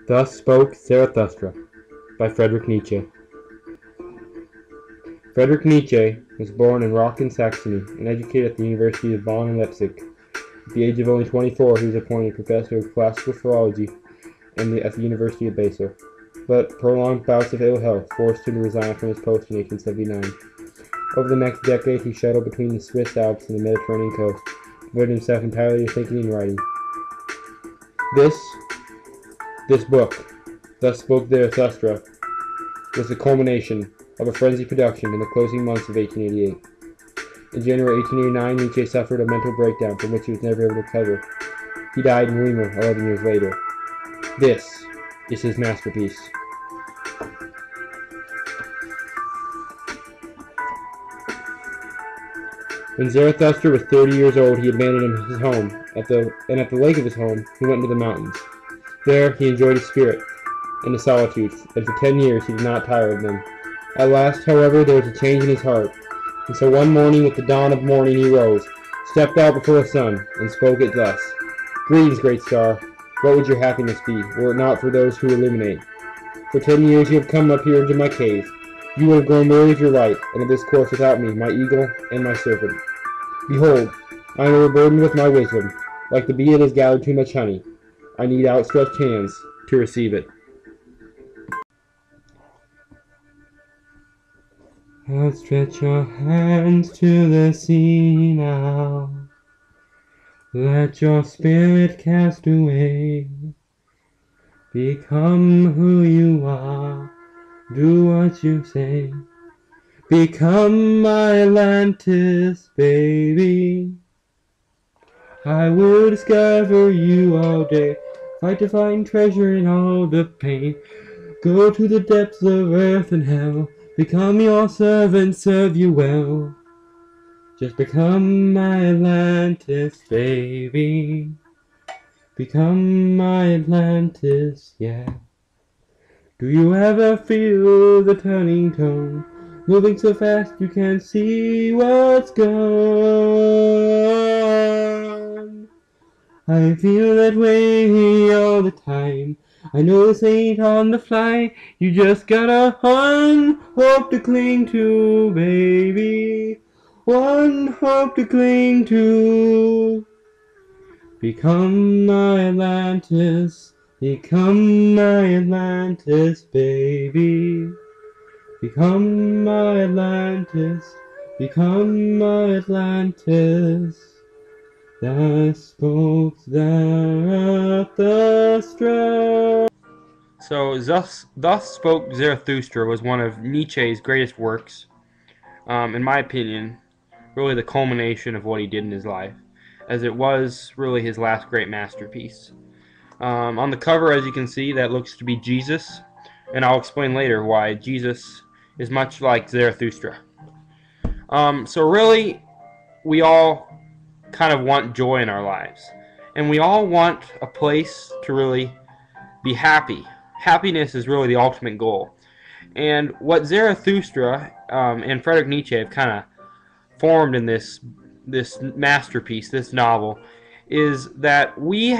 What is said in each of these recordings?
Thus Spoke Zarathustra by Friedrich Nietzsche. Friedrich Nietzsche was born in Rocken, Saxony, and educated at the University of Bonn and Leipzig. At the age of only 24, he was appointed professor of classical philology at the University of Basel, but prolonged bouts of ill health forced him to resign from his post in 1879. Over the next decade, he shuttled between the Swiss Alps and the Mediterranean coast, devoting himself entirely to thinking and writing. This book, Thus Spoke Zarathustra, was the culmination of a frenzied production in the closing months of 1888. In January 1889, Nietzsche suffered a mental breakdown from which he was never able to recover. He died in Weimar 11 years later. This is his masterpiece. When Zarathustra was 30 years old, he abandoned his home, at the lake of his home, he went into the mountains. There, he enjoyed his spirit and the solitudes, and for 10 years he did not tire of them. At last, however, there was a change in his heart, and so one morning with the dawn of morning he rose, stepped out before the sun, and spoke it thus: "Greetings, great star. What would your happiness be, were it not for those who illuminate? For 10 years you have come up here into my cave. You would have grown weary of your light, and of this course without me, my eagle and my serpent. Behold, I am overburdened with my wisdom. Like the bee that has gathered too much honey, I need outstretched hands to receive it." Outstretch your hands to the sea now. Let your spirit cast away. Become who you are. Do what you say. Become my Atlantis, baby. I will discover you all day. Fight to find treasure in all the pain. Go to the depths of earth and hell. Become your servant, serve you well. Just become my Atlantis, baby. Become my Atlantis, yeah. Do you ever feel the turning tone? Moving so fast you can't see what's gone. I feel that way all the time. I know this ain't on the fly. You just gotta one hope to cling to, baby. One hope to cling to. Become my Atlantis. Become my Atlantis, baby. Become my Atlantis. Become my Atlantis. Thus spoke Zarathustra. So, Thus Spoke Zarathustra was one of Nietzsche's greatest works. In my opinion, really the culmination of what he did in his life, as it was really his last great masterpiece. On the cover, as you can see, that looks to be Jesus, and I'll explain later why Jesus is much like Zarathustra. So really, we all kind of want joy in our lives, and we all want a place to really be happy. Happiness is really the ultimate goal, and what Zarathustra and Friedrich Nietzsche have kind of formed in this masterpiece, this novel, is that we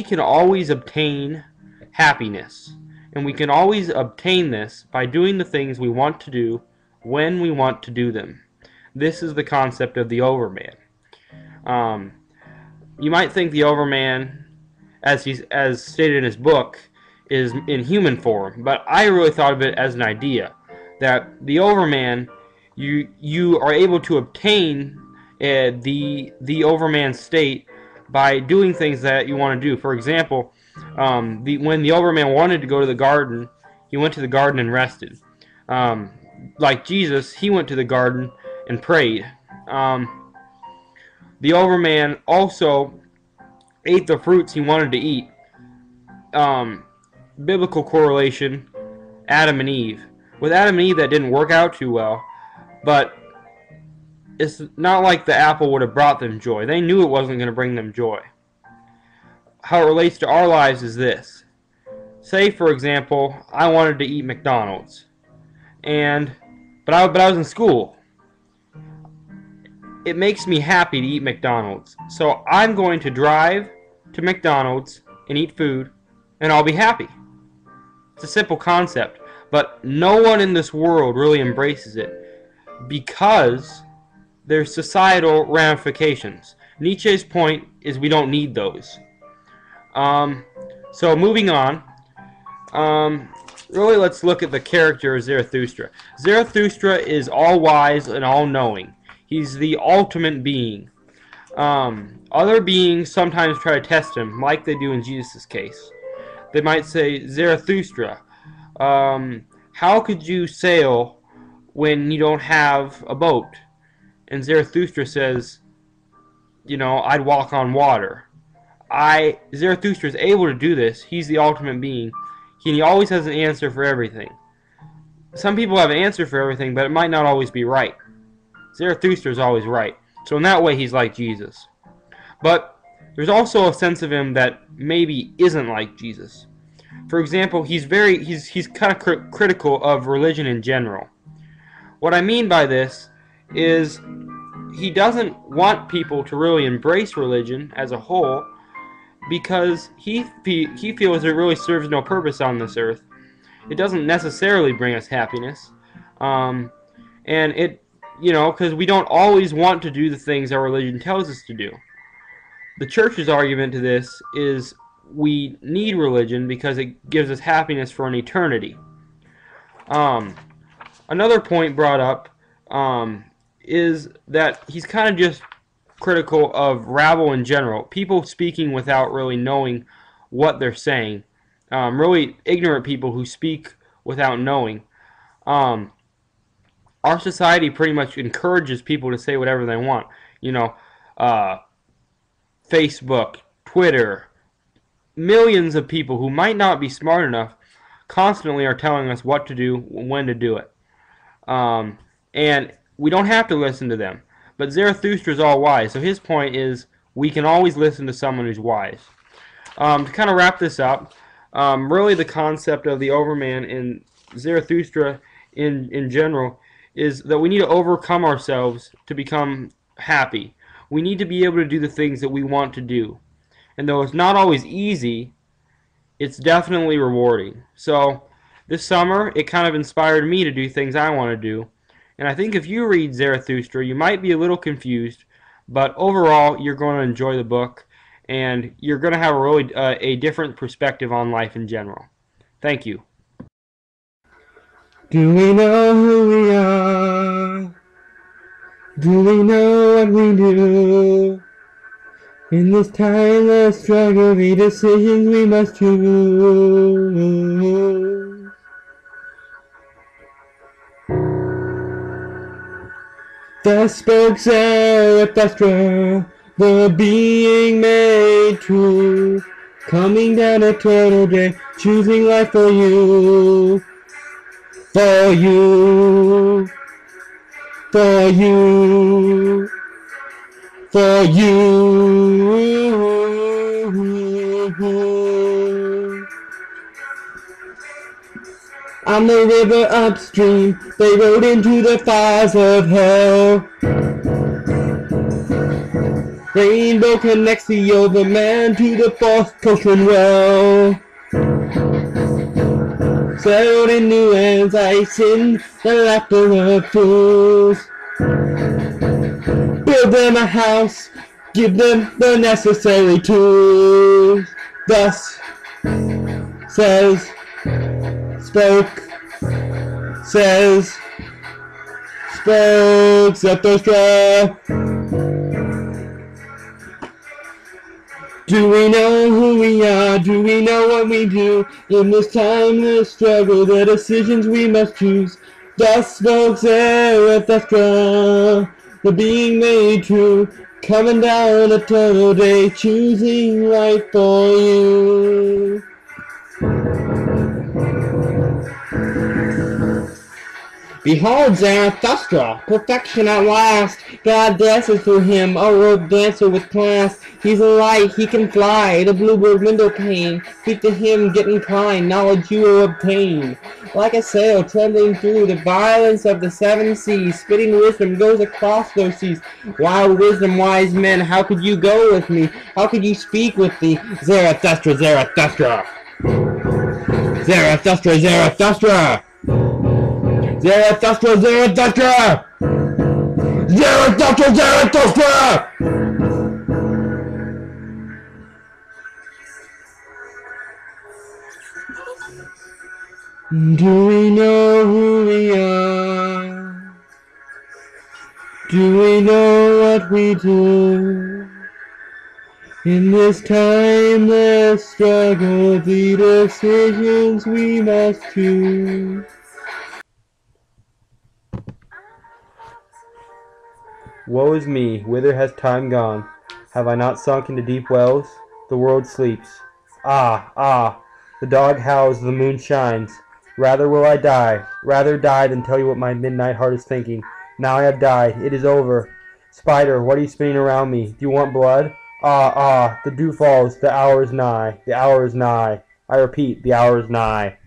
can always obtain happiness, and we can always obtain this by doing the things we want to do when we want to do them. This is the concept of the Overman. You might think the Overman, as stated in his book, is in human form, but I really thought of it as an idea that the Overman, you are able to obtain the Overman state by doing things that you want to do. For example, when the Overman wanted to go to the garden, he went to the garden and rested. Like Jesus, he went to the garden and prayed. The Overman also ate the fruits he wanted to eat. Biblical correlation, Adam and Eve. With Adam and Eve, that didn't work out too well, but it's not like the apple would have brought them joy. They knew it wasn't going to bring them joy. How it relates to our lives is this. Say, for example, I wanted to eat McDonald's, but I was in school. It makes me happy to eat McDonald's, so I'm going to drive to McDonald's and eat food and I'll be happy. It's a simple concept, but no one in this world really embraces it because there's societal ramifications. Nietzsche's point is we don't need those. So moving on, really let's look at the character of Zarathustra. Zarathustra is all-wise and all-knowing. He's the ultimate being. Other beings sometimes try to test him, like they do in Jesus' case. They might say, Zarathustra, how could you sail when you don't have a boat? And Zarathustra says, you know, I'd walk on water. Zarathustra is able to do this. He's the ultimate being. He always has an answer for everything. Some people have an answer for everything, but it might not always be right. Zarathustra is always right. So in that way, he's like Jesus. But there's also a sense of him that maybe isn't like Jesus. For example, he's kind of critical of religion in general. What I mean by this is he doesn't want people to really embrace religion as a whole because he feels it really serves no purpose on this earth. It doesn't necessarily bring us happiness. And it, you know, because we don't always want to do the things our religion tells us to do. The church's argument to this is we need religion because it gives us happiness for an eternity. Another point brought up is that he's kind of just critical of rabble in general, people speaking without really knowing what they're saying, really ignorant people who speak without knowing. Our society pretty much encourages people to say whatever they want. You know, Facebook, Twitter, millions of people who might not be smart enough constantly are telling us what to do, when to do it. And we don't have to listen to them. But Zarathustra is all wise, so his point is we can always listen to someone who's wise. To kind of wrap this up, really the concept of the Overman and Zarathustra in general is that we need to overcome ourselves to become happy. We need to be able to do the things that we want to do. And though it's not always easy, it's definitely rewarding. So this summer, it kind of inspired me to do things I want to do. And I think if you read Zarathustra, you might be a little confused, but overall, you're going to enjoy the book, and you're going to have a different perspective on life in general. Thank you. Do we know who we are? Do we know what we do? In this timeless struggle, the decisions we must choose. Thus spoke Zarathustra, the being made true, coming down eternal day, choosing life for you, for you, for you, for you. On the river upstream, they rode into the fires of hell. Rainbow connects the Overman to the fourth Cochran well. Settled in new lands, ice in the laughter of fools. Build them a house, give them the necessary tools. Thus spoke Zarathustra. Do we know who we are? Do we know what we do? In this timeless struggle, the decisions we must choose. Thus spoke Zarathustra, the being made true, coming down eternal day, choosing life for you. Behold Zarathustra, perfection at last. God dances for him, a rope dancer with class. He's a light, he can fly, the bluebird window pane. Speak to him, get inclined, knowledge you will obtain. Like a sail trembling through the violence of the seven seas, spitting wisdom goes across those seas. Wild wisdom, wise men, how could you go with me? How could you speak with me? Zarathustra, Zarathustra. Zarathustra, Zarathustra! Zarathustra, Zarathustra! Zarathustra, Zarathustra! Do we know who we are? Do we know what we do? In this timeless struggle, the decisions we must choose. Woe is me, whither has time gone? Have I not sunk into deep wells? The world sleeps. Ah, ah, the dog howls, the moon shines. Rather will I die, rather die than tell you what my midnight heart is thinking. Now I have died, it is over. Spider, what are you spinning around me? Do you want blood? Ah, ah, the dew falls, the hour is nigh, the hour is nigh. I repeat, the hour is nigh.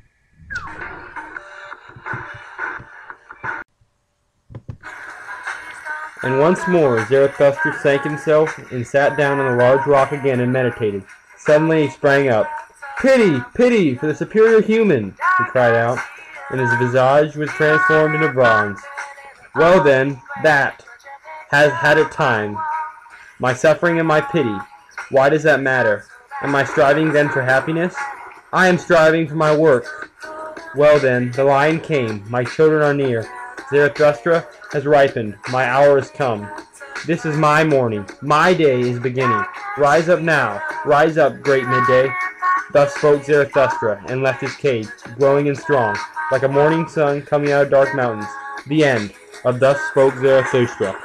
And once more Zarathustra sank himself and sat down on a large rock again and meditated. Suddenly he sprang up. "Pity! Pity for the superior human!" he cried out, and his visage was transformed into bronze. "Well then, that has had its time. My suffering and my pity. Why does that matter? Am I striving then for happiness? I am striving for my work. Well then, the lion came. My children are near. Zarathustra has ripened. My hour has come. This is my morning. My day is beginning. Rise up now. Rise up, great midday." Thus spoke Zarathustra, and left his cage, glowing and strong, like a morning sun coming out of dark mountains. The end of Thus Spoke Zarathustra.